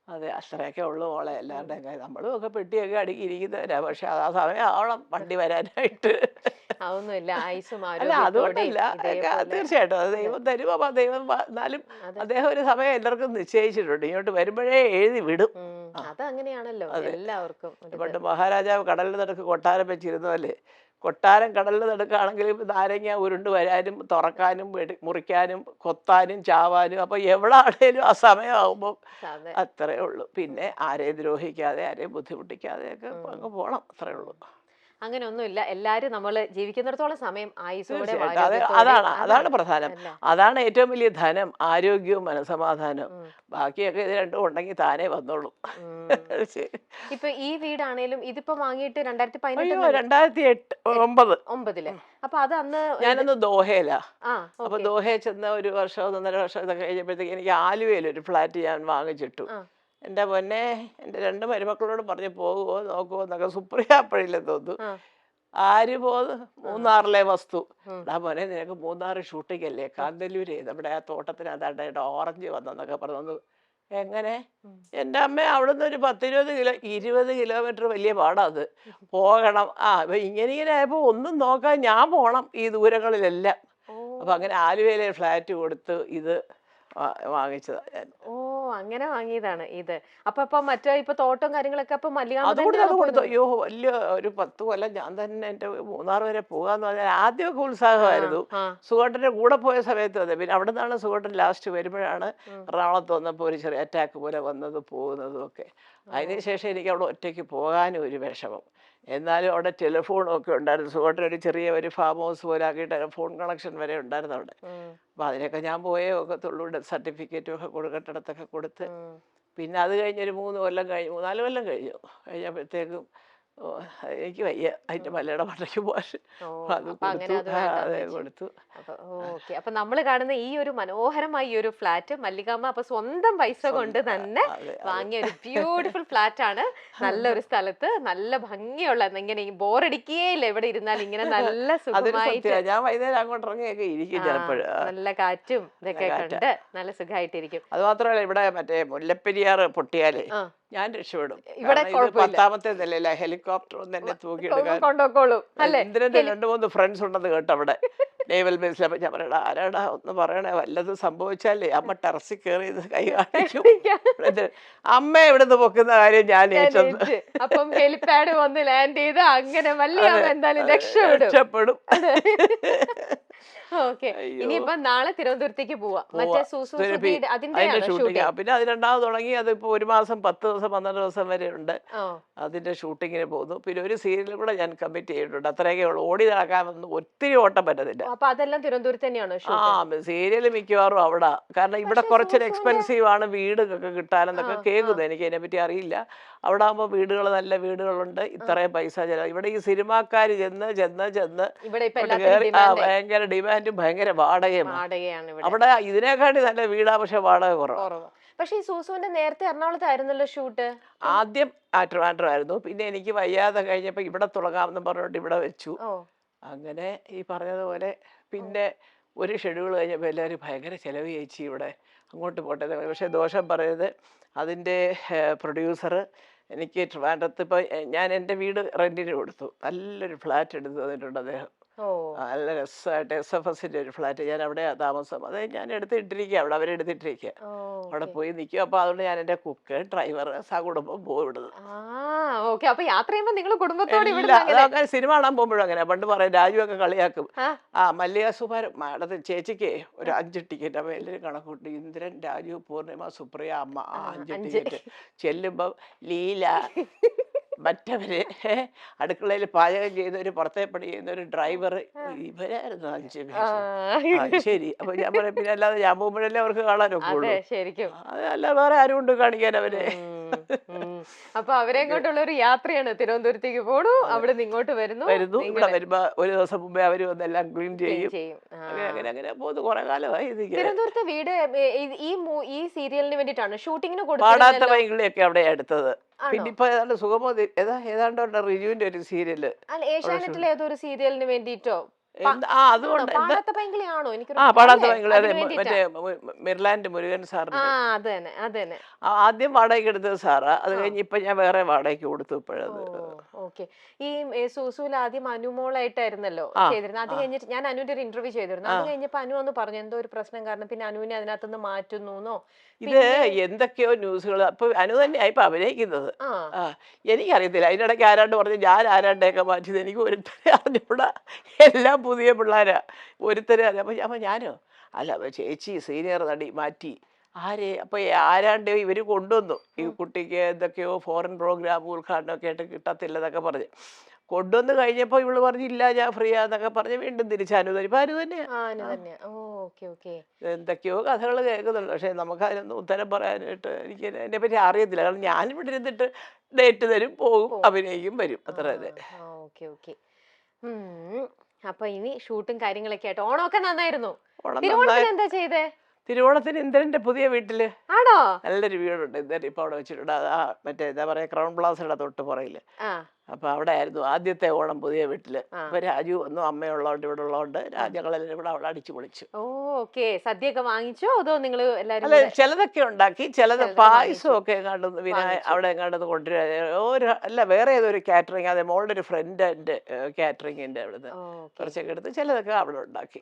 അതെ, അത്രയൊക്കെ ഉള്ളു മോളെ. എല്ലാവരുടെയും കാര്യം നമ്മളും ഒക്കെ പെട്ടിയൊക്കെ അടുക്കിയിരിക്കുന്നവരാ. പക്ഷെ ആ സമയം ആവണം വണ്ടി വരാനായിട്ട്. അതൊന്നുമില്ല, ആയുസ്സും അല്ല അതുകൊണ്ടല്ല, തീർച്ചയായിട്ടും അത് ദൈവം തരും. അപ്പൊ ദൈവം എന്നാലും അദ്ദേഹം ഒരു സമയം എല്ലാവർക്കും നിശ്ചയിച്ചിട്ടുണ്ട്. ഇങ്ങോട്ട് വരുമ്പോഴേ എഴുതി വിടും. അതങ്ങനെയാണല്ലോ എല്ലാവർക്കും. പണ്ട് മഹാരാജാവ് കടലിന് നടുക്ക് കൊട്ടാരം വെച്ചിരുന്നല്ലേ, കൊട്ടാരം കടലിന് നടുക്കാണെങ്കിലും നാരങ്ങ ഉരുണ്ട് വരാനും തുറക്കാനും മുറിക്കാനും കൊത്താനും ചാവാനും. അപ്പൊ എവിടെ ആണേലും ആ സമയമാകുമ്പോൾ അത്രേ ഉള്ളൂ. പിന്നെ ആരെയും ദ്രോഹിക്കാതെ ആരെയും ബുദ്ധിമുട്ടിക്കാതെയൊക്കെ അങ്ങ് പോണം, അത്രേ ഉള്ളൂ. അങ്ങനെ ഒന്നുമില്ല, എല്ലാരും നമ്മള് ജീവിക്കുന്നിടത്തോളം സമയം ആയുസ്സോടെ. അതാണ് പ്രധാനം. അതാണ് ഏറ്റവും വലിയ ധനം, ആരോഗ്യവും മനസമാധാനവും. ബാക്കിയൊക്കെ ഇത് രണ്ടും ഉണ്ടെങ്കിൽ താനേ വന്നോളൂ. ഇപ്പൊ ഈ വീടാണേലും ഇതിപ്പോ വാങ്ങിയിട്ട് 2009 അപ്പൊ അത് അന്ന് ഞാനന്ന് ദോഹയിലാ. അപ്പൊ ദോഹയിൽ ചെന്ന ഒരു വർഷം 1.5 വർഷം ഇതൊക്കെ കഴിഞ്ഞപ്പോഴത്തേക്ക് എനിക്ക് ആലുവയിൽ ഒരു ഫ്ലാറ്റ് ഞാൻ വാങ്ങിച്ചിട്ടു. എൻ്റെ പൊന്നെ, എൻ്റെ 2 മരുമക്കളോട് പറഞ്ഞ് പോകുമോ നോക്കുമോ എന്നൊക്കെ. സുപ്രിയ അപ്പോഴില്ലെന്ന് തോന്നുന്നു. ആര് പോന്ന്? മൂന്നാറിലെ വസ്തു. മോനെ നിനക്ക് മൂന്നാറ് ഷൂട്ടിംഗ് അല്ലേ, കാന്തല്ലൂര് നമ്മുടെ ആ തോട്ടത്തിനകത്തായിട്ട് ഓറഞ്ച് വന്നെന്നൊക്കെ പറഞ്ഞു. എങ്ങനെ? എൻ്റെ അമ്മ അവിടുന്ന് ഒരു 20 കിലോമീറ്റർ വലിയ പാടാത് പോകണം. അപ്പൊ ഇങ്ങനെ ആയപ്പോ ഒന്നും നോക്കാൻ ഞാൻ പോണം ഈ ദൂരങ്ങളിലെല്ലാം. അപ്പൊ അങ്ങനെ ആലുവയിലെ ഫ്ലാറ്റ് കൊടുത്ത് ഇത് വാങ്ങിച്ചതാ ഞാൻ. അങ്ങനെ വാങ്ങിയതാണ് ഇത്. അപ്പൊ മറ്റേ ഇപ്പൊ തോട്ടം കാര്യങ്ങളൊക്കെ അപ്പൊ കൊടുത്തു. അയ്യോ, വലിയ ഒരു 10 കൊല്ലം ഞാൻ തന്നെ എൻ്റെ മൂന്നാർ വരെ പോകാന്ന് പറഞ്ഞാൽ ആദ്യമൊക്കെ ഉത്സാഹമായിരുന്നു. സുഖേട്ടൻ്റെ കൂടെ പോയ സമയത്ത് അതെ. പിന്നെ അവിടെ നിന്നാണ് സുഖേട്ടൻ ലാസ്റ്റ് വരുമ്പോഴാണ് എറണാകുളത്ത് വന്നപ്പോൾ ഒരു ചെറിയ അറ്റാക്ക് പോലെ വന്നത് പോകുന്നതും ഒക്കെ. അതിനുശേഷം എനിക്ക് അവിടെ ഒറ്റയ്ക്ക് പോകാനും ഒരു വിഷമം. എന്നാലും അവിടെ ടെലിഫോണും ഒക്കെ ഉണ്ടായിരുന്നു. സുഖേട്ടൻ ഒരു ചെറിയ ഒരു ഫാം ഹൗസ് പോലെ ആക്കിയിട്ട് ഫോൺ കണക്ഷൻ വരെ ഉണ്ടായിരുന്നു അവിടെ. അപ്പം അതിനൊക്കെ ഞാൻ പോയേ ഒക്കത്തുള്ളൂ. ഡെത്ത് സർട്ടിഫിക്കറ്റും ഒക്കെ കൊടുക്കേണ്ടിടത്തൊക്കെ കൊടുത്ത്. പിന്നെ അത് കഴിഞ്ഞൊരു 3 കൊല്ലം കഴിഞ്ഞു, 4 കൊല്ലം കഴിഞ്ഞപ്പോഴത്തേക്കും എനിക്ക് വയ്യ അതിന്റെ മലയുടെ മണ്ടയ്ക്ക് പോകാൻ. അതെ, കൊടുത്തു. അപ്പൊ നമ്മള് കാണുന്ന ഈ ഒരു മനോഹരമായ ഈ ഒരു ഫ്ലാറ്റ് മല്ലികാമ്മ അപ്പൊ സ്വന്തം പൈസ കൊണ്ട് തന്നെ വാങ്ങിയ ഒരു ബ്യൂട്ടിഫുൾ ഫ്ലാറ്റ് ആണ്. നല്ലൊരു സ്ഥലത്ത്, നല്ല ഭംഗിയുള്ള, ഇങ്ങനെ ബോറടിക്കുകയില്ല ഇവിടെ ഇരുന്നാൽ. ഇങ്ങനെ നല്ല സുഖമായിട്ട് ഞാൻ വൈകുന്നേരം അങ്ങോട്ട് ഇറങ്ങിയൊക്കെ ഇരിക്കും ചിലപ്പോൾ. നല്ല കാറ്റും ഇതൊക്കെ കണ്ട് നല്ല സുഖമായിട്ടിരിക്കും. അത് മാത്രമല്ല, ഇവിടെ മറ്റേ മുല്ലപ്പെരിയാർ പൊട്ടിയാലേ ഞാൻ രക്ഷപ്പെടും. ഇവിടെ 10ാമത്തെ നിലയില ഹെലികോപ്റ്റർ ഒന്ന് എന്നെ തൂക്കിയെടുക്കാൻ. ഇന്ദ്രന്റെ 2-3 ഫ്രണ്ട്സ് ഉണ്ടെന്ന് കേട്ടോ അവിടെ നേവൽ ബേസിൽ. അപ്പൊ ഞാൻ പറയടാ, ആരാടാ ഒന്ന് പറയണേ, വല്ലതും സംഭവിച്ചാലേ അമ്മ ടെറസിൽ കയറി ഇത് കൈ കാണിക്കും. അമ്മ ഇവിടുന്ന് പൊക്കുന്ന കാര്യം ഞാൻ ഏറ്റത്. അപ്പം ഹെലിപാഡ് വന്ന് ലാൻഡ് ചെയ്ത് അങ്ങനെ വലിയ എന്തായാലും രക്ഷപ്പെടും. ഇനിയിപ്പോ നാളെ തിരുവനന്തപുരത്തേക്ക് പോവാ. മറ്റേ അതിന്റെ ഷൂട്ടിംഗ്. പിന്നെ അത് 2ാമത് തുടങ്ങി. അതിപ്പോ 1 മാസം 10 ദിവസം 12 ദിവസം വരെ ഉണ്ട്. അതിന്റെ ഷൂട്ടിങ്ങിന് പോകുന്നു. പിന്നെ ഒരു സീരിയലും കൂടെ ഞാൻ കമ്മിറ്റ് ചെയ്തിട്ടുണ്ട്. അത്രയൊക്കെ ഉള്ളൂ. ഓടി നടക്കാനൊന്നും ഒത്തിരി ഓട്ടം പറ്റത്തില്ല. അപ്പൊ അതെല്ലാം തിരുവനന്തപുരത്ത് തന്നെയാണ് സീരിയല് മിക്കവാറും അവിടെ. കാരണം ഇവിടെ കുറച്ചൊരു എക്സ്പെൻസീവ് ആണ് വീടൊക്കെ കിട്ടാനെന്നൊക്കെ കേൾക്കുന്നത്. എനിക്ക് അതിനെപ്പറ്റി അറിയില്ല. അവിടെ ആകുമ്പോൾ വീടുകൾ, നല്ല വീടുകളുണ്ട്. ഇത്രയും പൈസ ചെലവ്. ഇവിടെ ഈ സിനിമാക്കാര് ചെന്ന് ഭയങ്കര ഡിമാൻഡും ഭയങ്കര വാടകയാണ്. അവിടെ ഇതിനെക്കാട്ടി നല്ല വീടാ, പക്ഷെ വാടക കുറവ്. പക്ഷെ ഈ സൂസുവിന്റെ നേരത്തെ എറണാകുളത്തായിരുന്നല്ലോ ഷൂട്ട്. ആദ്യം ട്രിവാൻഡ്രം ആയിരുന്നു. പിന്നെ എനിക്ക് വയ്യാതെ കഴിഞ്ഞപ്പോ ഇവിടെ തുടങ്ങാമെന്ന് പറഞ്ഞോണ്ട് ഇവിടെ വെച്ചു. അങ്ങനെ ഈ പറഞ്ഞതുപോലെ പിന്നെ ഒരു ഷെഡ്യൂൾ കഴിഞ്ഞപ്പോൾ എല്ലാവരും ഭയങ്കര ചിലവ് ചേച്ചി ഇവിടെ അങ്ങോട്ട് പോട്ടെ. പക്ഷെ ദോഷം പറയുന്നത് അതിൻ്റെ പ്രൊഡ്യൂസർ എനിക്ക് ട്രിവാൻഡ്രത്ത് ഇപ്പോൾ ഞാൻ എൻ്റെ വീട് റെന്റിന് കൊടുത്തു. നല്ലൊരു ഫ്ലാറ്റ് എടുത്ത് തന്നിട്ടുണ്ട് അദ്ദേഹം. നല്ല രസമായിട്ട് SFSന്റെ ഒരു ഫ്ലാറ്റ്. ഞാൻ അവിടെ താമസം. അത് ഞാൻ എടുത്തിട്ടിരിക്കുക, അവിടെ അവരെടുത്തിട്ടിരിക്കുക. അവിടെ പോയി നിൽക്കും. അപ്പൊ അതുകൊണ്ട് ഞാൻ എൻ്റെ കുക്ക്, ഡ്രൈവർ, സഹകുടുംബം പോകും ഇവിടുന്ന്. സിനിമ കാണാൻ പോകുമ്പോഴും അങ്ങനെ. പണ്ട് പറയും, രാജുവൊക്കെ കളിയാക്കും. മല്ലിക സുഭാരം മാഡത്തിന് ചേച്ചിക്ക് ഒരു 5 ടിക്കറ്റ്. അപ്പൊ എല്ലാവരും കണക്കൂട്ടി. ഇന്ദ്രൻ, രാജു, പൂർണിമ, സുപ്രിയ, അമ്മ 5 ടിക്കറ്റ്. ചെല്ലുമ്പം ലീല, മറ്റവര് അടുക്കളയിൽ പാചകം ചെയ്യുന്നവര്, പുറത്തെ പണി ചെയ്യുന്നവര്, ഡ്രൈവർ, ഇവരായിരുന്നു 5 പേര്. ശരി. അപ്പൊ ഞാൻ പറയാം, പിന്നെ അല്ലാതെ ഞാൻ പോകുമ്പോഴല്ലേ അവർക്ക് കാണാനൊക്കെ ഉള്ളൂ. അത് അല്ല വേറെ ആരും കൊണ്ട് കാണിക്കാൻ അവര്. അപ്പൊ അവരെ കൊണ്ടുള്ള ഒരു യാത്രയാണ്. തിരുവനന്തപുരത്തേക്ക് പോണു, അവിടെ നിന്ന് ഇങ്ങോട്ട് വരുന്നു. ഇവിടെ വരുമ്പോ ഒരു ദിവസം മുമ്പേ അവര് വന്നെല്ലാം ക്ലീൻ ചെയ്യും. അങ്ങനെ അങ്ങനെ പോകുന്നു. കുറെ കാലമായി. തിരുവനന്തപുരത്തെ വീട് ഈ സീരിയലിന് വേണ്ടിട്ടാണ് ഷൂട്ടിങ്ങിന് പാടാത്ത വൈകിളിയൊക്കെ അവിടെ എടുത്തത്. പിന്നെ ഇപ്പൊ ഏതാണ്ട് സുഗമോ ഏതാണ്ട് റിജുവിന്റെ ഒരു സീരിയല്, ഏഷ്യാനെറ്റിലെ ഏതോ ഒരു സീരിയലിന് വേണ്ടിട്ടോ. അതുകൊണ്ട് പാടാത്ത പൈങ്കിളിയാണോ? പാടാത്ത പൈങ്കിളി, അതെ, മറ്റേ മിർലാൻഡ് മുരുകൻ സാറിന് ആദ്യം വാടകയ്ക്ക് എടുത്തത് സാറാ. അത് കഴിഞ്ഞ് ഇപ്പൊ ഞാൻ വേറെ വാടകയ്ക്ക് കൊടുത്തു ഇപ്പോഴത്. ഓക്കെ. ഈ സൂസൂൽ ആദ്യം അനുമോളായിട്ടായിരുന്നല്ലോ ചെയ്തിരുന്നത്. അത് കഴിഞ്ഞിട്ട് ഞാൻ അനുവിന്റെ ഒരു ഇന്റർവ്യൂ ചെയ്തിരുന്നു. അത് കഴിഞ്ഞപ്പോ അനു ഒന്ന് പറഞ്ഞു എന്തോ ഒരു പ്രശ്നം കാരണം പിന്നെ അനുവിനെ അതിനകത്തുനിന്ന് മാറ്റുന്നു. ഇത് എന്തൊക്കെയോ ന്യൂസുകൾ. അപ്പൊ അനു തന്നെയാ ഇപ്പൊ അഭിനയിക്കുന്നത്. എനിക്കറിയത്തില്ല, അതിനിടയ്ക്ക് ആരാണ്ട് പറഞ്ഞു ഞാൻ ആരാണ്ടൊക്കെ മാറ്റിയത്. എനിക്ക് ഒരുത്തരെ അറിഞ്ഞൂടാ, എല്ലാം പുതിയ പിള്ളേരാ. ഒരുത്തരെ അപ്പൊ ഞാനോ അല്ല ചേച്ചി സീനിയർ നടി മാറ്റി ആരെ. അപ്പൊ ആരാണ്ട് ഇവര് കൊണ്ടുവന്നു ഈ കുട്ടിക്ക് എന്തൊക്കെയോ ഫോറിൻ പ്രോഗ്രാം ഉദ്ഘാടനമൊക്കെ ആയിട്ട് കിട്ടത്തില്ലെന്നൊക്കെ പറഞ്ഞ് കൊണ്ടുവന്ന് കഴിഞ്ഞപ്പോ ഇവള് പറഞ്ഞില്ല ഞാൻ ഫ്രീ ആന്നൊക്കെ പറഞ്ഞ് വീണ്ടും തിരിച്ചാനു തരും. അനു തന്നെയാ. എന്തൊക്കെയോ കഥകൾ കേൾക്കുന്നുണ്ട്. പക്ഷെ നമുക്ക് അതിനൊന്നും ഉത്തരം പറയാനായിട്ട് എനിക്ക് അതിനെ പറ്റി അറിയത്തില്ല. കാരണം ഞാനിവിടെ ഇരുന്നിട്ട് ഡേറ്റ് തരും, പോകും, അഭിനയിക്കും, വരും, അത്ര തന്നെ. അപ്പൊ ഇനി ഷൂട്ടും കാര്യങ്ങളൊക്കെ ആയിട്ട് ഓണമൊക്കെ നന്നായിരുന്നു. എന്താ ചെയ്തേ? തിരുവോണത്തിന് ഇന്ദ്രന്റെ പുതിയ വീട്ടില് ആണോ നല്ലൊരു വീടുണ്ട്. ഇന്ദ്രൻ ഇപ്പൊ അവിടെ വെച്ചിട്ടുണ്ട്. മറ്റേ എന്താ പറയാ ക്രൗൺ പ്ലാസയുടെ തൊട്ട് പുറയില്. അപ്പൊ അവിടെ ആയിരുന്നു ആദ്യത്തെ ഓണം പുതിയ വീട്ടില്. അപ്പൊ രാജു ഒന്നും അമ്മയുള്ളതുകൊണ്ട് ഇവിടെ ഉള്ളതുകൊണ്ട് രാജ്യങ്ങളെല്ലാം ഇവിടെ അവിടെ അടിച്ചു പൊളിച്ചു. സദ്യയൊക്കെ വാങ്ങിച്ചോ അതോ നിങ്ങള് എല്ലാരും? അല്ല, ചിലതൊക്കെ ഉണ്ടാക്കി, ചിലത് പായസം ഒക്കെ എങ്ങാണ്ട് അവിടെ എങ്ങാണ്ട് കൊണ്ടുവരാ. അല്ല, വേറെ ഏതൊരു കാറ്ററിംഗ്, അതെ, മോളുടെ ഒരു ഫ്രണ്ടിന്റെ കാറ്ററിംഗിന്റെ അവിടുന്ന് കുറച്ചൊക്കെ എടുത്ത് ചിലതൊക്കെ അവിടെ ഉണ്ടാക്കി.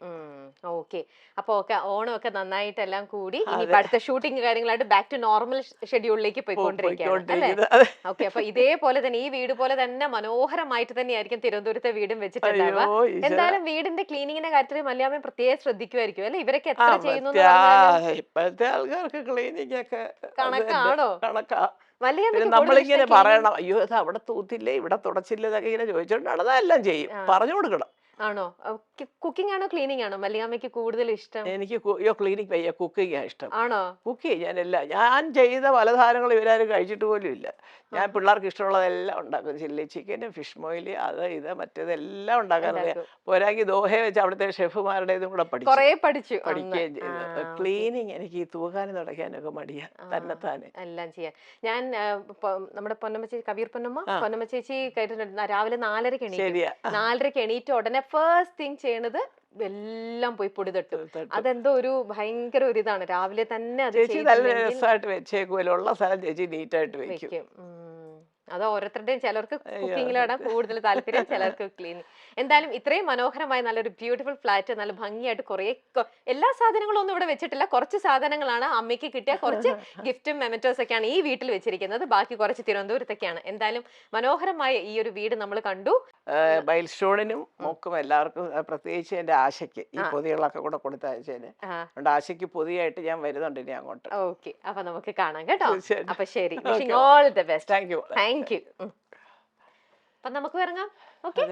അപ്പൊ ഓണമൊക്കെ നന്നായിട്ട് എല്ലാം കൂടി അടുത്ത ഷൂട്ടിംഗ് കാര്യങ്ങളായിട്ട് ബാക്ക് ടു നോർമൽ ഷെഡ്യൂളിലേക്ക് പോയിക്കൊണ്ടിരിക്കുകയാണ്. അപ്പൊ ഇതേപോലെ തന്നെ ഈ വീട് പോലെ തന്നെ മനോഹരമായിട്ട് തന്നെയായിരിക്കും തിരുവനന്തപുരത്തെ വീടും വെച്ചിട്ടുണ്ടാവുക. എന്തായാലും വീടിന്റെ ക്ലീനിങ്ങിന്റെ കാര്യത്തിൽ മല്യാമ്മ പ്രത്യേകം ശ്രദ്ധിക്കുമായിരിക്കും അല്ലെ? ഇവരൊക്കെ എത്ര ചെയ്യുന്നു? ഇപ്പോഴത്തെ ആൾക്കാർക്ക് ക്ലീനിങ് ഒക്കെ കണക്കാണോ? കണക്കാ. നമ്മളിങ്ങനെ പറയണം, അയ്യോ അത് അവിടെ തൂത്തില്ലേ ഇവിടെ തുടച്ചില്ലേ എന്നൊക്കെ ഇങ്ങനെ ചോദിച്ചോണ്ടാണ് അതെല്ലാം ചെയ്യും, പറഞ്ഞു കൊടുക്കണം. ആണോ? കുക്കിംഗ് ആണോ ക്ലീനിങ് ആണോ മല്ലികാമ്മയ്ക്ക് കൂടുതൽ ഇഷ്ടം? എനിക്ക് ക്ലീനിങ് വയ്യ, കുക്കിംഗ് ആണ് ഇഷ്ടം. ആണോ? കുക്ക് ചെയ്യാനല്ല, ഞാൻ ചെയ്ത പല സാധനങ്ങളും ഇവരാരും കഴിച്ചിട്ട് പോലും ഇല്ല. ഞാൻ പിള്ളേർക്ക് ഇഷ്ടമുള്ളതെല്ലാം ഉണ്ടാക്കും. ചില്ലി ചിക്കന്, ഫിഷ് മൊയില്, അത് ഇത് മറ്റേതെല്ലാം ഉണ്ടാക്കാറില്ല. പോരാക്കി ദോഹ വെച്ച് അവിടുത്തെ ഷെഫുമാരുടേതും കൂടെ പഠിക്കുകയും ചെയ്തു. ക്ലീനിങ് എനിക്ക് ഈ തൂക്കാനും തുടയ്ക്കാനൊക്കെ മടിയാ, തന്നെത്താനെ എല്ലാം ചെയ്യാൻ. ഞാൻ നമ്മുടെ പൊന്നമ്മ ചേച്ചി, കബീർ പൊന്നമ്മ ചേച്ചി രാവിലെ 4:30 എണീറ്റ് ഉടനെ ഫസ്റ്റ് തിങ് ചെയ്യണത് എല്ലാം പോയി പൊടി തട്ടും. അതെന്തോ ഒരു ഭയങ്കര ഒരു ഇതാണ്. രാവിലെ തന്നെ അത് നല്ല രസമായിട്ട് വെച്ചേക്കുമല്ലോ, ഉള്ള സ്ഥലം ചേച്ചി നീറ്റായിട്ട് വെക്കും. അത് ഓരോരുത്തരുടെയും, ചിലർക്ക് കുക്കിങ്ങിലാണ് കൂടുതൽ താല്പര്യം, ചിലർക്ക് ക്ലീനിങ്. എന്തായാലും ഇത്രയും മനോഹരമായ നല്ലൊരു ബ്യൂട്ടിഫുൾ ഫ്ലാറ്റ്, നല്ല ഭംഗിയായിട്ട് കുറേ എല്ലാ സാധനങ്ങളും ഒന്നും ഇവിടെ വെച്ചിട്ടില്ല. കുറച്ച് സാധനങ്ങളാണ് അമ്മയ്ക്ക് കിട്ടിയ കുറച്ച് ഗിഫ്റ്റും മെമന്റോസ് ഒക്കെയാണ് ഈ വീട്ടിൽ വെച്ചിരിക്കുന്നത്. ബാക്കി കുറച്ച് തിരുവനന്തപുരത്തൊക്കെയാണ്. എന്തായാലും മനോഹരമായ ഈ ഒരു വീട് നമ്മൾ കണ്ടു. മൈൽ സ്റ്റോണിനും മോക്കും എല്ലാവർക്കും, പ്രത്യേകിച്ച് എന്റെ ആശയ്ക്ക് ഈ പൊതികളൊക്കെ കൂടെ കൊടുത്തയച്ചതിന് അതുകൊണ്ട് ആശയ്ക്ക് പൊതിയായിട്ട് ഞാൻ വരുന്നുണ്ട് ഇനി അങ്ങോട്ട്. ഓക്കെ, അപ്പൊ നമുക്ക് കാണാം കേട്ടോ. അപ്പൊ ശരി, wishing all the best. Thank you. Thank you. അപ്പൊ നമുക്ക് ഇറങ്ങാം. ഓക്കെ.